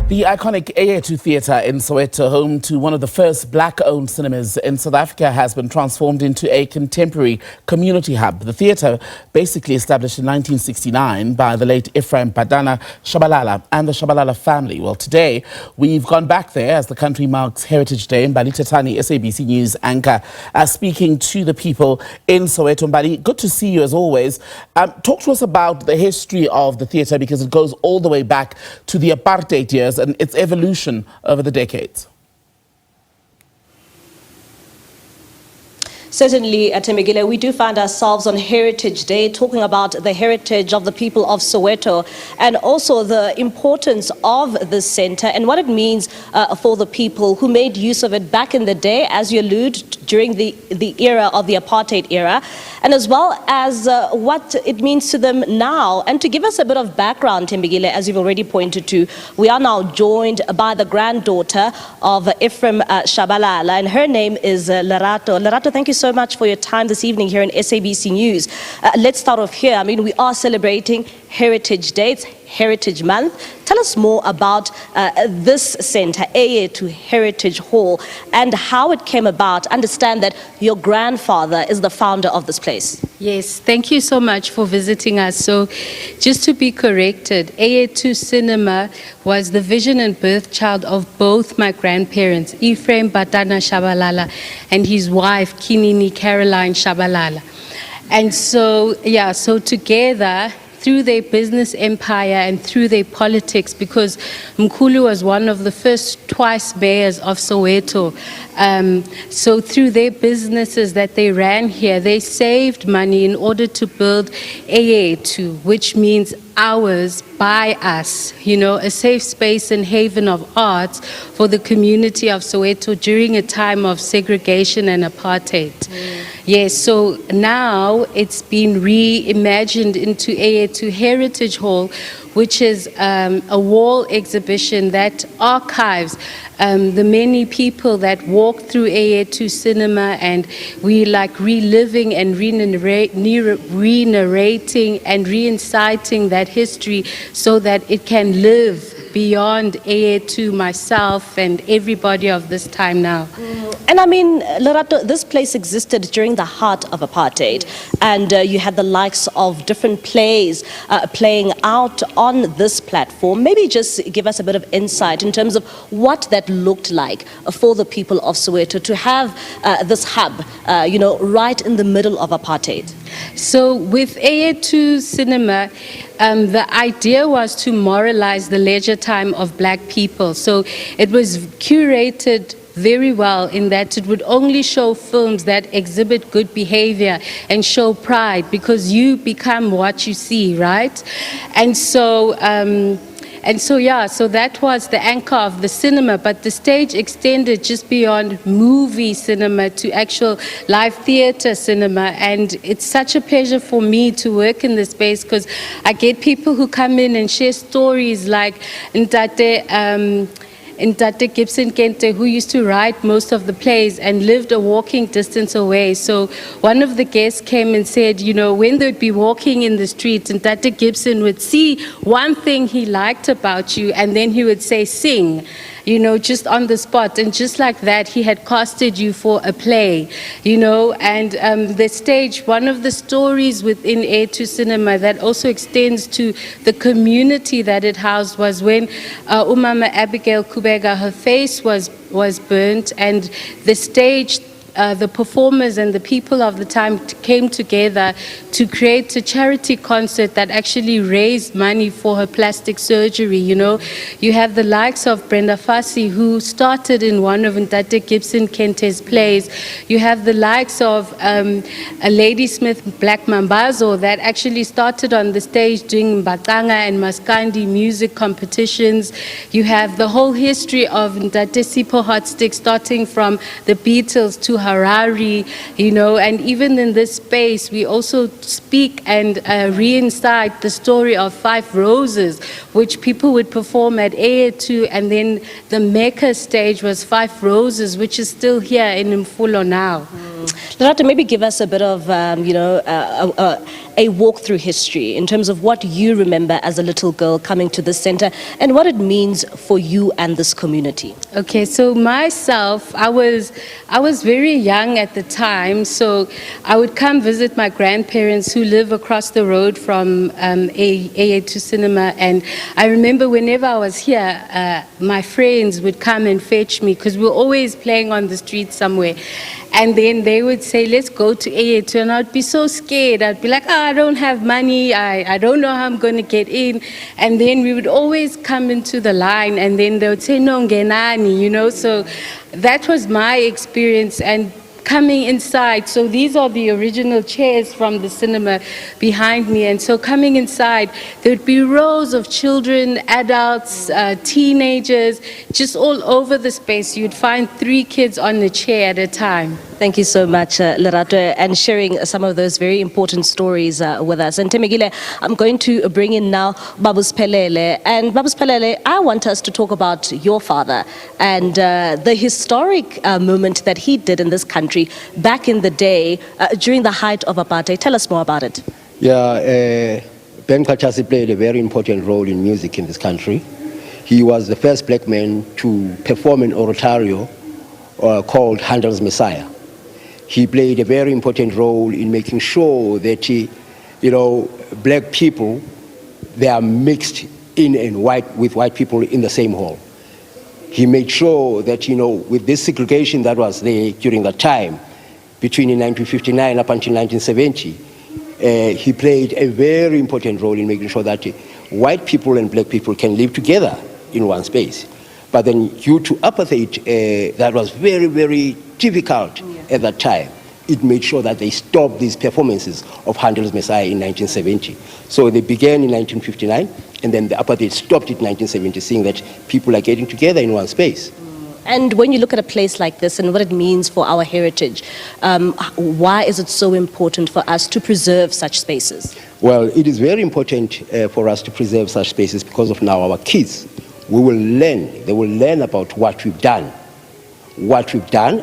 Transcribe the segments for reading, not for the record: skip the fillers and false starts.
The iconic Eyethu Theatre in Soweto, home to one of the first black-owned cinemas in South Africa, has been transformed into a contemporary community hub. The theatre, basically established in 1969 by the late Ephraim Batana Tshabalala and the Tshabalala family. Well, today we've gone back there as the country marks Heritage Day. Mbali Thethani, SABC News anchor, speaking to the people in Soweto. Mbali, good to see you as always. Talk to us about the history of the theatre, because it goes all the way back to the apartheid years and its evolution over the decades. Certainly, Temegile, we do find ourselves on Heritage Day talking about the heritage of the people of Soweto and also the importance of this centre and what it means for the people who made use of it back in the day, as you allude, during the era of the apartheid era, and as well as what it means to them now. And to give us a bit of background, Temegile, as you've already pointed to, we are now joined by the granddaughter of Ephraim Tshabalala, and her name is Lerato. Lerato, thank you so much for your time this evening here in SABC News. Let's start off here. I mean, we are celebrating Heritage Day, it's Heritage Month. Tell us more about this centre, Eyethu Heritage Hall, and how it came about. Understand that your grandfather is the founder of this place. Yes, thank you so much for visiting us. So, just to be corrected, Eyethu Cinema was the vision and birth child of both my grandparents, Ephraim Batana Tshabalala and his wife, Kinini Caroline Tshabalala. And so, yeah, so together, through their business empire and through their politics, because Mkhulu was one of the first twice mayors of Soweto. So through their businesses that they ran here, they saved money in order to build Eyethu, which means ours, by us, you know, a safe space and haven of arts for the community of Soweto during a time of segregation and apartheid. Yes, so now it's been reimagined into Eyethu Heritage Hall, which is a wall exhibition that archives the many people that walk through Eyethu Cinema, and we like reliving and re-narrating and re-inciting that history so that it can live beyond Eyethu, myself, and everybody of this time now. And I mean, Lerato, this place existed during the heart of apartheid, and you had the likes of different plays playing out on this platform. Maybe just give us a bit of insight in terms of what that looked like for the people of Soweto to have this hub, you know, right in the middle of apartheid. So with Eyethu Cinema, the idea was to moralize the leisure time of black people. So it was curated very well in that it would only show films that exhibit good behavior and show pride, because you become what you see, right? And so yeah, so that was the anchor of the cinema, but the stage extended just beyond movie cinema to actual live theatre cinema. And it's such a pleasure for me to work in this space, because I get people who come in and share stories like Ntate Gibson Kente, who used to write most of the plays and lived a walking distance away. So one of the guests came and said, you know, when they'd be walking in the streets, Ntate Gibson would see one thing he liked about you, and then he would say, sing, you know, just on the spot. And just like that, he had casted you for a play, you know. And the stage, one of the stories within Eyethu Cinema that also extends to the community that it housed was when Umama Abigail Kubega, her face was burnt, and the stage, the performers and the people of the time came together to create a charity concert that actually raised money for her plastic surgery. You know, you have the likes of Brenda Fassie, who started in one of Ntate Gibson Kente's plays. You have the likes of a Ladysmith Black Mambazo that actually started on the stage doing Mbaqanga and Maskandi music competitions. You have the whole history of Ntate Sipho Hotstick, starting from the Beatles to Harari, you know. And even in this space, we also speak and reincite the story of Five Roses, which people would perform at Eyethu, and then the Mecca stage was Five Roses, which is still here in Mfulo now. Lerato, maybe give us a bit of, a walk through history in terms of what you remember as a little girl coming to this center and what it means for you and this community. Okay, so myself, I was very young at the time, so I would come visit my grandparents who live across the road from Eyethu Cinema, and I remember whenever I was here, my friends would come and fetch me because we were always playing on the street somewhere. And then they would say, let's go to Eyethu, and I'd be so scared. I'd be like, I don't have money, I don't know how I'm going to get in. And then we would always come into the line, and then they would say, no, ngenani, so that was my experience. And coming inside, so these are the original chairs from the cinema behind me, and so coming inside, there would be rows of children, adults, teenagers, just all over the space. You'd find 3 kids on a chair at a time. Thank you so much, Lerato, and sharing some of those very important stories with us. And Temegile, I'm going to bring in now Babus Pelele. And Babus Pelele, I want us to talk about your father and the historic moment that he did in this country back in the day during the height of apartheid. Tell us more about it. Yeah, Ben Kachasi played a very important role in music in this country. He was the first black man to perform an oratorio called Handel's Messiah. He played a very important role in making sure that, black people, they are mixed in and with white people in the same hall. He made sure that, with this segregation that was there during that time, between 1959 up until 1970, he played a very important role in making sure that white people and black people can live together in one space. But then due to apartheid, that was very, very difficult at that time. It made sure that they stopped these performances of Handel's Messiah in 1970. So they began in 1959, and then the apartheid stopped in 1970, seeing that people are getting together in one space. And when you look at a place like this and what it means for our heritage, why is it so important for us to preserve such spaces? Well, it is very important for us to preserve such spaces because of now our kids. They will learn about what we've done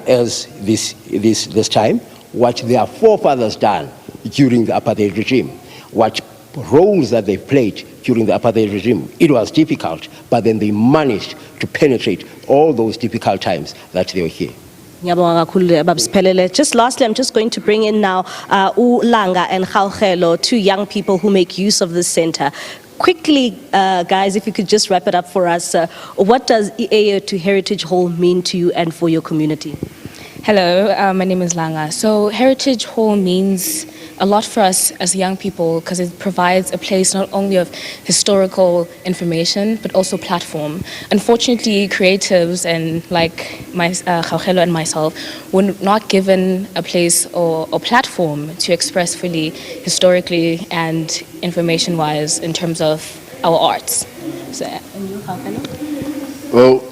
as this time, what their forefathers done during the apartheid regime, what roles that they played during the apartheid regime. It was difficult, but then they managed to penetrate all those difficult times that they were here. Just lastly, I'm just going to bring in now Ulanga and Khaugelo, 2 young people who make use of this center. Quickly, guys, if you could just wrap it up for us, what does Eyethu Heritage Hall mean to you and for your community? Hello, my name is Langa. So Heritage Hall means a lot for us as young people because it provides a place not only of historical information but also platform. Unfortunately, creatives and like Khaugelo and myself were not given a place or platform to express fully historically and information-wise in terms of our arts. So, and you, Khaugelo? Well,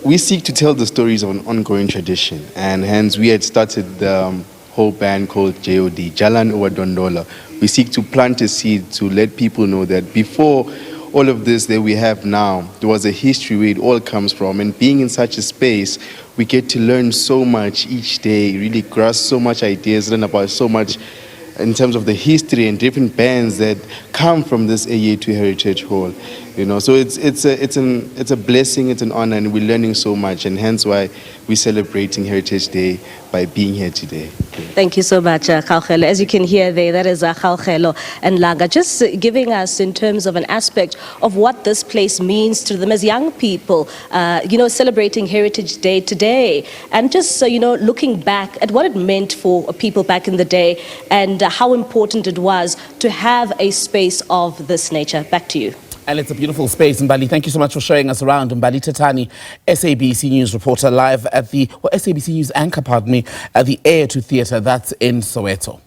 we seek to tell the stories of an ongoing tradition, and hence we had started the whole band called JOD, Jalan Owadondola. We seek to plant a seed to let people know that before all of this that we have now, there was a history where it all comes from, and being in such a space, we get to learn so much each day, really grasp so much ideas, learn about so much in terms of the history and different bands that come from this Eyethu Heritage Hall. So it's a blessing, it's an honor, and we're learning so much, and hence why we're celebrating Heritage Day by being here today. Thank you so much, Khaugelo. As you can hear there, that is Khaugelo and Langa, just giving us in terms of an aspect of what this place means to them as young people, celebrating Heritage Day today, and just, looking back at what it meant for people back in the day and how important it was to have a space of this nature. Back to you. And it's a beautiful space, Mbali. Thank you so much for showing us around. Mbali Thethani, SABC News reporter, live at SABC News anchor, at the Eyethu Theatre. That's in Soweto.